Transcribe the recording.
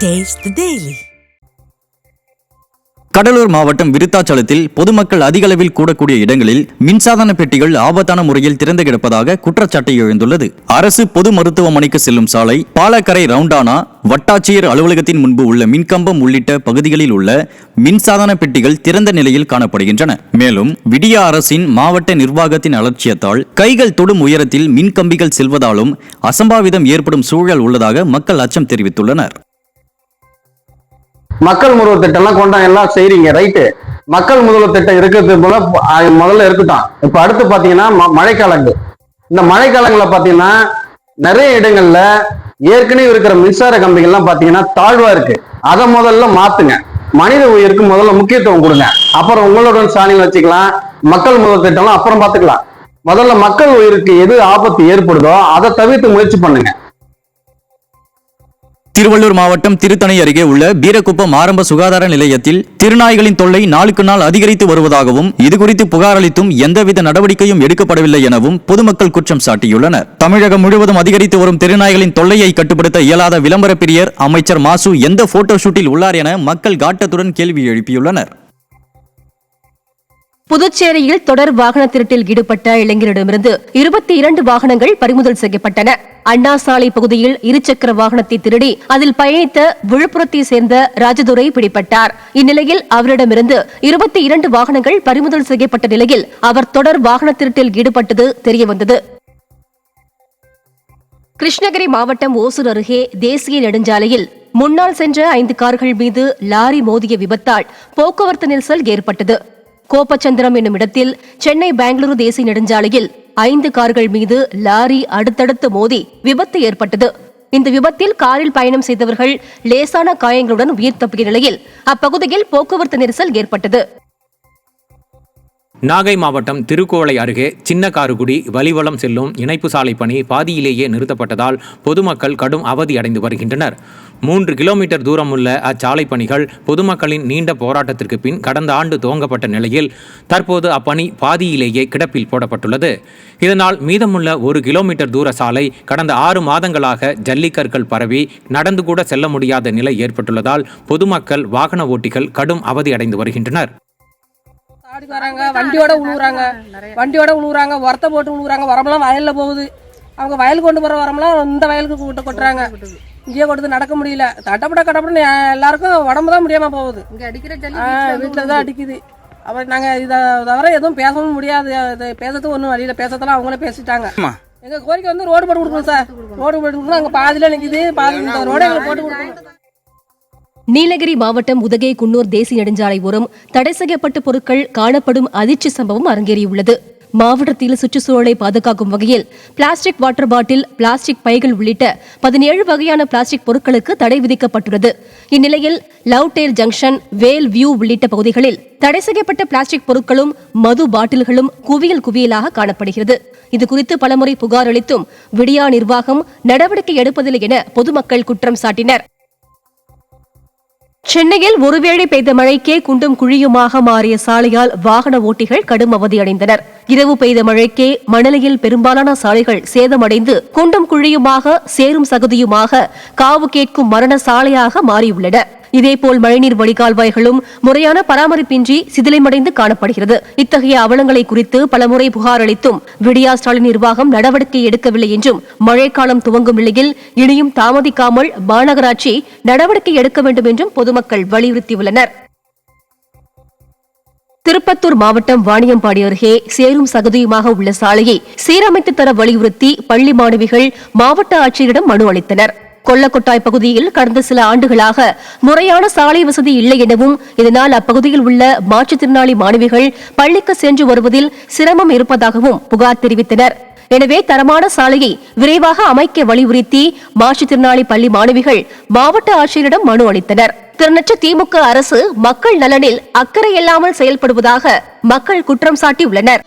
Taste the Daily. Cuddalore மாவட்டம் விருத்தாச்சலத்தில் பொதுமக்கள் அதிக அளவில் கூடக்கூடிய இடங்களில் மின்சாதன பெட்டிகள் ஆபத்தான முறையில் திறந்து கிடப்பதாக குற்றச்சாட்டு எழுந்துள்ளது. அரசு பொது மருத்துவமனைக்கு செல்லும் சாலை, பாலக்கரை ரவுண்டானா, வட்டாட்சியர் அலுவலகத்தின் முன்பு உள்ள மின்கம்பம் உள்ளிட்ட பகுதிகளில் உள்ள மின்சாதன பெட்டிகள் திறந்த நிலையில் காணப்படுகின்றன. மேலும் விடிய அரசின் மாவட்ட நிர்வாகத்தின் அலட்சியத்தால் கைகள் தொடும் உயரத்தில் மின்கம்பிகள் செல்வதாலும் அசம்பாவிதம் ஏற்படும் சூழல் உள்ளதாக மக்கள் அச்சம் தெரிவித்துள்ளனர். மக்கள் முதல்வர் திட்டம் எல்லாம் கொண்டாங்க, எல்லாம் செய்றீங்க, ரைட்டு. மக்கள் முதல்வர் திட்டம் இருக்கிறது போல முதல்ல இருக்கட்டும். இப்ப அடுத்து பாத்தீங்கன்னா மழைக்காலங்கள். இந்த மழைக்காலங்கள்ல பாத்தீங்கன்னா நிறைய இடங்கள்ல ஏற்கனவே இருக்கிற மின்சார கம்பிகள்லாம் பாத்தீங்கன்னா தாழ்வா இருக்கு. அதை முதல்ல மாத்துங்க. மனித உயிருக்கு முதல்ல முக்கியத்துவம் கொடுங்க. அப்புறம் உங்களோட சாணியில் வச்சுக்கலாம். மக்கள் முதல்வர் திட்டம்லாம் அப்புறம் பாத்துக்கலாம். முதல்ல மக்கள் உயிருக்கு எது ஆபத்து ஏற்படுதோ அதை தவிர்த்து முயற்சி பண்ணுங்க. திருவள்ளூர் மாவட்டம் திருத்தணி அருகே உள்ள பீரக்குப்பம் ஆரம்ப சுகாதார நிலையத்தில் திருநாய்களின் தொல்லை நாளுக்கு நாள் அதிகரித்து வருவதாகவும், இதுகுறித்து புகார் அளித்தும் எந்தவித நடவடிக்கையும் எடுக்கப்படவில்லை எனவும் பொதுமக்கள் குற்றம் சாட்டியுள்ளனர். தமிழகம் முழுவதும் அதிகரித்து வரும் திருநாய்களின் தொல்லையை கட்டுப்படுத்த இயலாத விளம்பர பிரியர் அமைச்சர் மாசு எந்த போட்டோ ஷூட்டில் உள்ளார் என மக்கள் காட்டத்துடன் கேள்வி எழுப்பியுள்ளனர். புதுச்சேரியில் தொடர் வாகன திருட்டில் ஈடுபட்ட இளைஞரிடமிருந்து 22 வாகனங்கள் பறிமுதல் செய்யப்பட்டன. அண்ணா சாலை பகுதியில் இருசக்கர வாகனத்தை திருடி அதில் பயணித்த விழுப்புரத்தை சேர்ந்த ராஜதுரை பிடிபட்டார். இந்நிலையில் அவரிடமிருந்து 22 வாகனங்கள் பறிமுதல் செய்யப்பட்ட நிலையில் அவர் தொடர் வாகன திருட்டில் ஈடுபட்டது தெரியவந்தது. கிருஷ்ணகிரி மாவட்டம் ஓசூர் அருகே தேசிய நெடுஞ்சாலையில் முன்னால் சென்ற 5 கார்கள் மீது லாரி மோதிய விபத்தால் போக்குவரத்து நெரிசல் ஏற்பட்டது. கோப்பச்சந்திரம் என்னும் இடத்தில் சென்னை பெங்களூரு தேசிய நெடுஞ்சாலையில் 5 கார்கள் மீது லாரி அடுத்தடுத்து மோதி விபத்து ஏற்பட்டது. இந்த விபத்தில் காரில் பயணம் செய்தவர்கள் லேசான காயங்களுடன் உயிர் தப்பிய நிலையில் அப்பகுதியில் போக்குவரத்து நெரிசல் ஏற்பட்டது. நாகை மாவட்டம் திருக்கோளை அருகே சின்ன காருகுடி வலிவலம் செல்லும் இணைப்பு சாலை பணி பாதியிலேயே நிறுத்தப்பட்டதால் பொதுமக்கள் கடும் அவதி அடைந்து வருகின்றனர். 3 கிலோமீட்டர் தூரம் உள்ள அச்சாலை பணிகள் பொதுமக்களின் நீண்ட போராட்டத்திற்கு பின் கடந்த ஆண்டு துவங்கப்பட்ட நிலையில் தற்போது அப்பணி பாதியிலேயே கிடப்பில் போடப்பட்டுள்ளது. இதனால் மீதமுள்ள 1 கிலோமீட்டர் தூர சாலை கடந்த 6 மாதங்களாக ஜல்லிக்கற்கள் பரவி நடந்து கூட செல்ல முடியாத நிலை ஏற்பட்டுள்ளதால் பொதுமக்கள், வாகன ஓட்டிகள் கடும் அவதி அடைந்து வருகின்றனர். வண்டியோட உழுவுறாங்க, உரத்தை போட்டு உழுவுறாங்க. வரமெல்லாம் வயல்ல போகுது. அவங்க வயல் கொண்டு போற வரமெல்லாம் இந்த வயலுக்கு கொட்டுறாங்க. இங்கேயே கொடுத்து நடக்க முடியல. கடப்பட எல்லாருக்கும் உடம்பு தான் முடியாம போகுது. வீட்டுல தான் அடிக்குது. அப்புறம் நாங்க இதை தவிர எதுவும் பேசவும் முடியாது. பேசத்துக்கு ஒன்றும் வழியில, பேசத்தெல்லாம் அவங்களே பேசிட்டாங்க. எங்க கோரிக்கை வந்து ரோடு போட்டு கொடுக்கணும் சார். ரோடு போட்டு கொடுக்கணும். அங்க பாதியில நிக்குது. பாதி ரோடு எங்களுக்கு போட்டு கொடுக்கணும். நீலகிரி மாவட்டம் உதகை குன்னூர் தேசிய நெடுஞ்சாலை ஓரம் தடை செய்யப்பட்ட பொருட்கள் காணப்படும் அதிர்ச்சி சம்பவம் அரங்கேறியுள்ளது. மாவட்டத்தில் சுற்றுச்சூழலை பாதுகாக்கும் வகையில் பிளாஸ்டிக் வாட்டர் பாட்டில், பிளாஸ்டிக் பைகள் உள்ளிட்ட 17 வகையான பிளாஸ்டிக் பொருட்களுக்கு தடை விதிக்கப்பட்டுள்ளது. இந்நிலையில் லவ்டேர் ஜங்ஷன், வேல் வியூ உள்ளிட்ட பகுதிகளில் தடை செய்யப்பட்ட பிளாஸ்டிக் பொருட்களும் மது பாட்டில்களும் குவியலாக காணப்படுகிறது. இதுகுறித்து பலமுறை புகார் அளித்தும் விடியா நிர்வாகம் நடவடிக்கை எடுப்பதில்லை என பொதுமக்கள் குற்றம் சாட்டினர். சென்னையில் ஒருவேளை பெய்த மழைக்கே குண்டும் குழியுமாக மாறிய சாலையால் வாகன ஓட்டிகள் கடும் அவதியடைந்தனர். இரவு பெய்த மழைக்கே மணலியில் பெரும்பாலான சாலைகள் சேதமடைந்து குண்டும் குழியுமாக, சேரும் சகதியுமாக, காவு கேட்கும் மரண சாலையாக மாறியுள்ளன. இதேபோல் மழைநீர் வடிகால்வாய்களும் முறையான பராமரிப்பின்றி சிதிலமடைந்து காணப்படுகிறது. இத்தகைய அவலங்களை குறித்து பலமுறை புகார் அளித்தும் விடியா ஸ்டாலின் நிர்வாகம் நடவடிக்கை எடுக்கவில்லை என்றும், மழைக்காலம் துவங்கும் நிலையில் இனியும் தாமதிக்காமல் மாநகராட்சி நடவடிக்கை எடுக்க வேண்டும் என்றும் பொதுமக்கள் வலியுறுத்தியுள்ளனர். திருப்பத்தூர் மாவட்டம் வாணியம்பாடி அருகே சேரும் சகதியுமாக உள்ள சாலையை சீரமைத்து தர வலியுறுத்தி பள்ளி மாணவிகள் மாவட்ட ஆட்சியரிடம் மனு அளித்தனர். கொல்லக்கொட்டாய் பகுதியில் கடந்த சில ஆண்டுகளாக முறையான சாலை வசதி இல்லை எனவும், இதனால் அப்பகுதியில் உள்ள மாற்றுத்திறனாளி மாணவிகள் பள்ளிக்கு சென்று வருவதில் சிரமம் இருப்பதாகவும் புகார் தெரிவித்தனர். எனவே தரமான சாலையை விரைவாக அமைக்க வலியுறுத்தி மாற்றுத்திறனாளி பள்ளி மாணவிகள் மாவட்ட ஆட்சியரிடம் மனு அளித்தனர். திறனற்ற திமுக அரசு மக்கள் நலனில் அக்கறை இல்லாமல் செயல்படுவதாக மக்கள் குற்றம் சாட்டியுள்ளனர்.